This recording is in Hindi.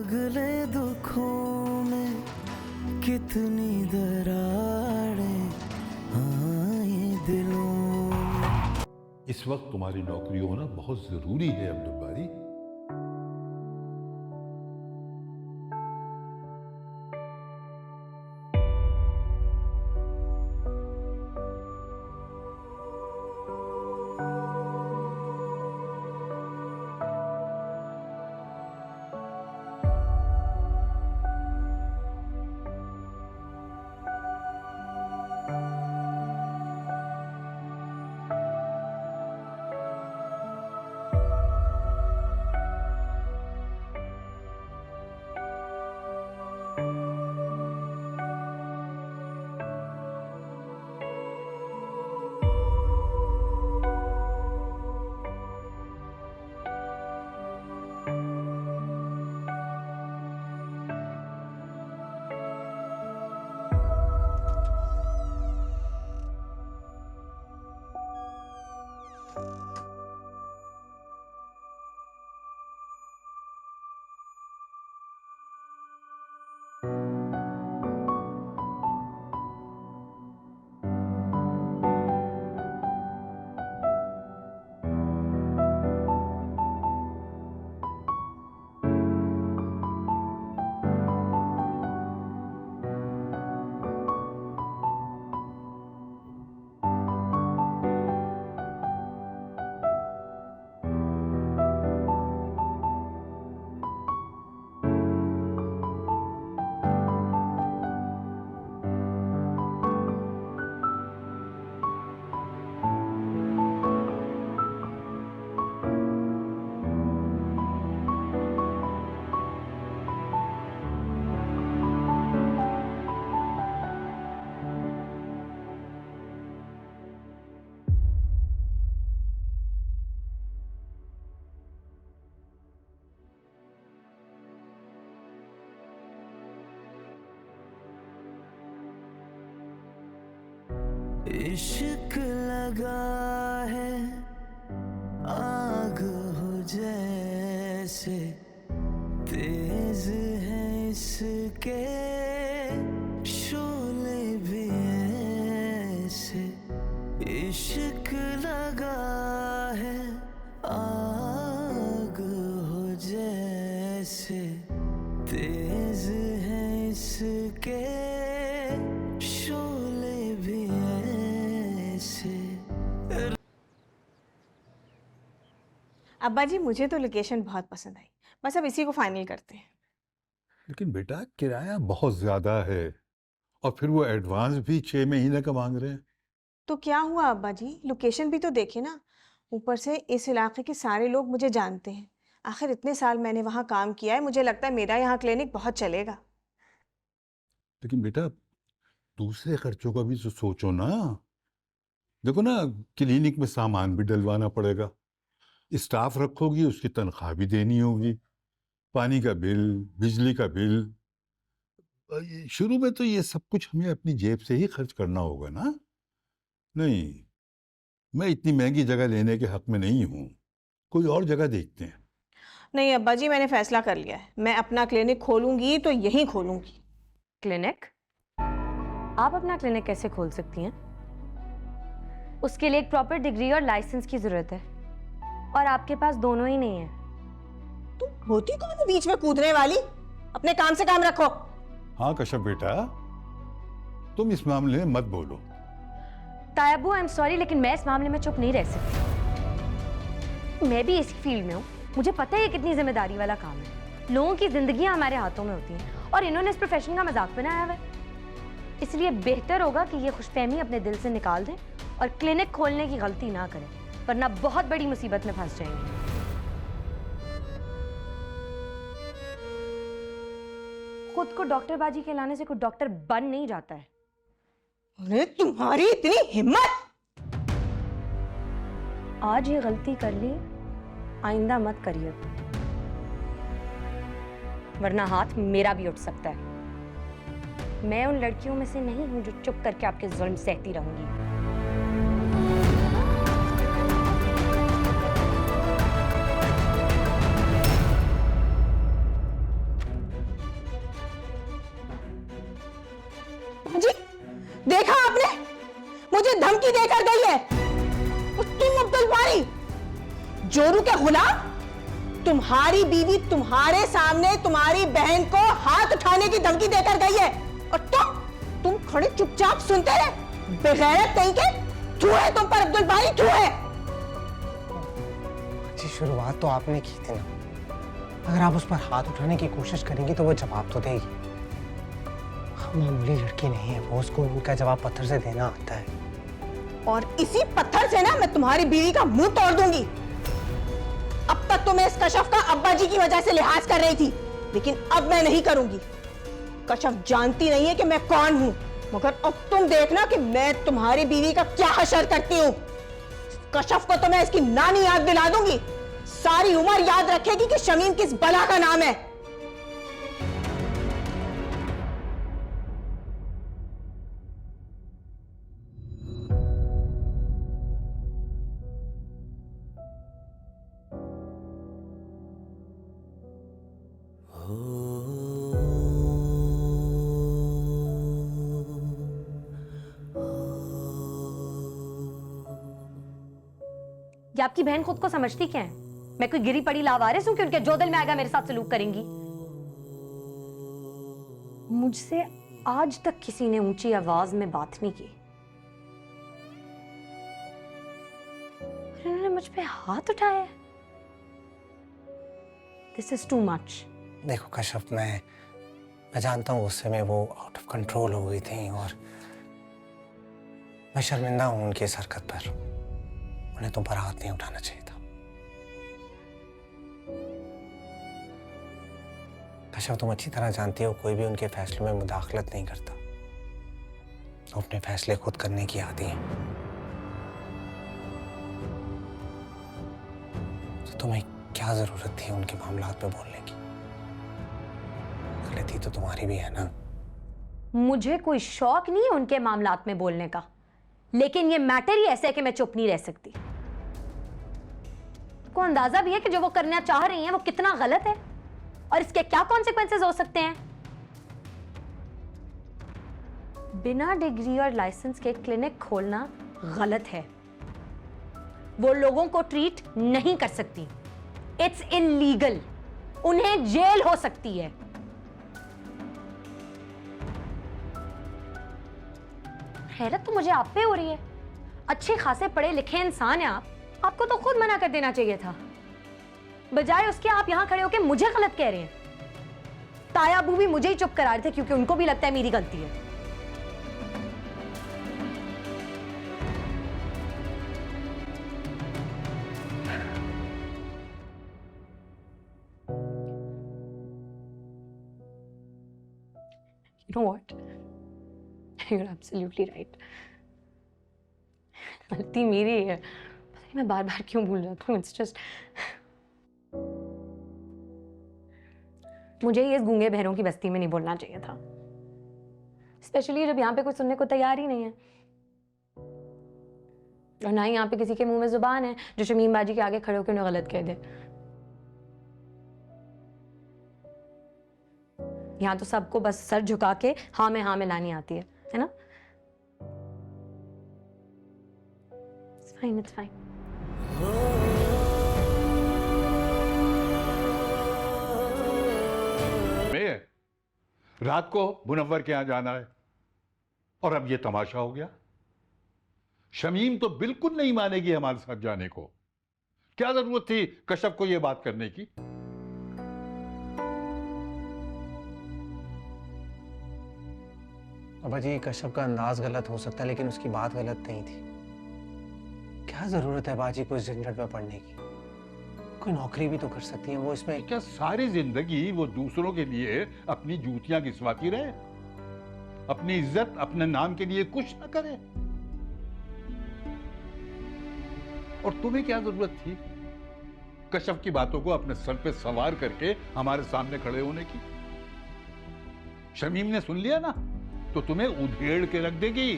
पगले दुखों में कितनी दरारें आए दिलों में। इस वक्त तुम्हारी नौकरी होना बहुत जरूरी है अब्दुल बारी। इश्क लगा है आग हो जैसे, तेज है इसके शोले भी ऐसे। इश्क लगा है आग हो जैसे, तेज है इसके शोले भी ऐसे। अब्बा जी मुझे तो लोकेशन बहुत पसंद आई, बस अब इसी को फाइनल करते हैं। लेकिन बेटा किराया बहुत ज्यादा है और फिर वो एडवांस भी 6 महीने का मांग रहे हैं। तो क्या हुआ अब्बा जी, लोकेशन भी तो देखे ना। ऊपर से इस इलाके के सारे लोग मुझे जानते हैं। आखिर इतने साल मैंने वहाँ काम किया है, मुझे लगता है मेरा यहाँ क्लिनिक बहुत चलेगा। लेकिन बेटा दूसरे खर्चों का भी तो सोचो ना। देखो ना, क्लिनिक में सामान भी डलवाना पड़ेगा, स्टाफ रखोगी उसकी तनख्वाह भी देनी होगी, पानी का बिल, बिजली का बिल। शुरू में तो ये सब कुछ हमें अपनी जेब से ही खर्च करना होगा ना। नहीं, मैं इतनी महंगी जगह लेने के हक में नहीं हूँ, कोई और जगह देखते हैं। नहीं अब्बा जी, मैंने फैसला कर लिया है, मैं अपना क्लिनिक खोलूंगी तो यहीं खोलूंगी। क्लिनिक? आप अपना क्लिनिक कैसे खोल सकती हैं? उसके लिए एक प्रॉपर डिग्री और लाइसेंस की जरूरत है, और आपके पास दोनों ही नहीं है। तुम होती कौन है बीच में कूदने वाली? अपने काम से काम रखो। हाँ कश्यप बेटा, तुम इस मामले में मत बोलो। तायब्बू, आई एम सॉरी, लेकिन मैं इस मामले में चुप नहीं रह सकती। मैं भी इसी फील्ड में हूँ, मुझे पता है ये कितनी जिम्मेदारी वाला काम है। लोगों की जिंदगियां हमारे हाथों में होती हैं और इन्होंने इस प्रोफेशन का मजाक बनाया हुआ है। इसलिए बेहतर होगा कि ये खुशफहमी अपने दिल से निकाल दें और क्लिनिक खोलने की गलती ना करें, वरना बहुत बड़ी मुसीबत में फंस जाएंगे। खुद को डॉक्टर बाजी कहलाने से कोई डॉक्टर बन नहीं जाता है। अरे तुम्हारी इतनी हिम्मत! आज ये गलती कर ली, आइंदा मत करिए, वरना हाथ मेरा भी उठ सकता है। मैं उन लड़कियों में से नहीं हूं जो चुप करके आपके जुल्म सहती रहूंगी। जी देखा आपने, मुझे धमकी देकर गई है। और तुम अब्दुल बारी, जोरू के गुलाम, तुम्हारी बीवी तुम्हारे सामने तुम्हारी बहन को हाथ उठाने की धमकी देकर गई है और तुम खड़े चुपचाप सुनते रहे। बेगैरत कहीं के, थू है तुम पर अब्दुल बारी, थू है। अच्छी शुरुआत तो आपने की थी ना, अगर आप उस पर हाथ उठाने की कोशिश करेंगी तो वो जवाब तो देगी। मामूली लड़की नहीं है वो, उसको उनका जवाब पत्थर से देना आता है। और इसी पत्थर से ना मैं तुम्हारी बीवी का मुंह तोड़ दूंगी। अब तक तो मैं इस कशफ का अब्बा जी की वजह से लिहाज कर रही थी, लेकिन अब मैं नहीं करूंगी। कशफ जानती नहीं है कि मैं कौन हूं, मगर अब तुम देखना कि मैं तुम्हारी बीवी का क्या हशर करती हूं। कशफ को तो मैं इसकी नानी याद दिला दूंगी, सारी उम्र याद रखेगी कि शमीम किस बला का नाम है। ये आपकी बहन खुद को समझती क्या है? मैं कोई गिरी पड़ी लावारिस हूं कि उनके जो दिल में आएगा मेरे साथ सलूक करेंगी? मुझसे आज तक किसी ने ऊंची आवाज में बात नहीं की। इन्होंने मुझ पे हाथ उठाया। This is too much. देखो कश्यप, मैं जानता हूँ उस समय वो आउट ऑफ कंट्रोल हो गई थी और मैं शर्मिंदा हूँ उनकी इस हरकत पर। उन्हें तुम पर हाथ नहीं उठाना चाहिए था। कश्यप, तुम अच्छी तरह जानती हो कोई भी उनके फैसलों में मुदाखलत नहीं करता। तो अपने फैसले खुद करने की आदी है। तो तुम्हें क्या जरूरत थी उनके मामलात में बोलने की? गलती तो तुम्हारी भी है ना। मुझे कोई शौक नहीं है उनके मामलात में बोलने का, लेकिन ये मैटर ही ऐसा है कि मैं चुप नहीं रह सकती। को अंदाजा भी है कि जो वो करना चाह रही हैं वो कितना गलत है और इसके क्या कॉन्सिक्वेंसेस हो सकते हैं। बिना डिग्री और लाइसेंस के क्लिनिक खोलना गलत है। वो लोगों को ट्रीट नहीं कर सकती। It's illegal. उन्हें जेल हो सकती है। हैरत तो मुझे आप पे हो रही है। अच्छे खासे पढ़े लिखे इंसान है आप, आपको तो खुद मना कर देना चाहिए था। बजाय उसके आप यहां खड़े होकर मुझे गलत कह रहे हैं। ताया अबू भी मुझे ही चुप करा रहे थे क्योंकि उनको भी लगता है मेरी गलती है। You know what? You're absolutely right. गलती मेरी है। पता नहीं मैं बार बार क्यों भूल जाती हूँ। It's just मुझे ये इस गूंगे बहरों की बस्ती में नहीं बोलना चाहिए था, स्पेशली जब यहाँ पे कोई सुनने को तैयार ही नहीं है और ना ही यहाँ पे किसी के मुंह में जुबान है जो शमीम बाजी के आगे खड़े होकर उन्हें गलत कह दे। यहाँ तो सबको बस सर झुका के हाँ में लानी आती है ना? It's fine. मैं रात को मुनव्वर के यहां जाना है और अब ये तमाशा हो गया। शमीम तो बिल्कुल नहीं मानेगी हमारे साथ जाने को। क्या जरूरत थी कश्यप को ये बात करने की? अब्बा जी, कश्यप का अंदाज गलत हो सकता है लेकिन उसकी बात गलत नहीं थी। क्या जरूरत है बाजी को इस झंझट में पड़ने की? कोई नौकरी भी तो कर सकती है वो। इसमें क्या सारी जिंदगी वो दूसरों के लिए अपनी जूतियां घिसवाती रहे, अपनी इज्जत अपने नाम के लिए कुछ न करे? और तुम्हें क्या जरूरत थी कश्यप की बातों को अपने सर पे सवार करके हमारे सामने खड़े होने की? शमीम ने सुन लिया ना तो तुम्हें उधेड़ के रख देगी।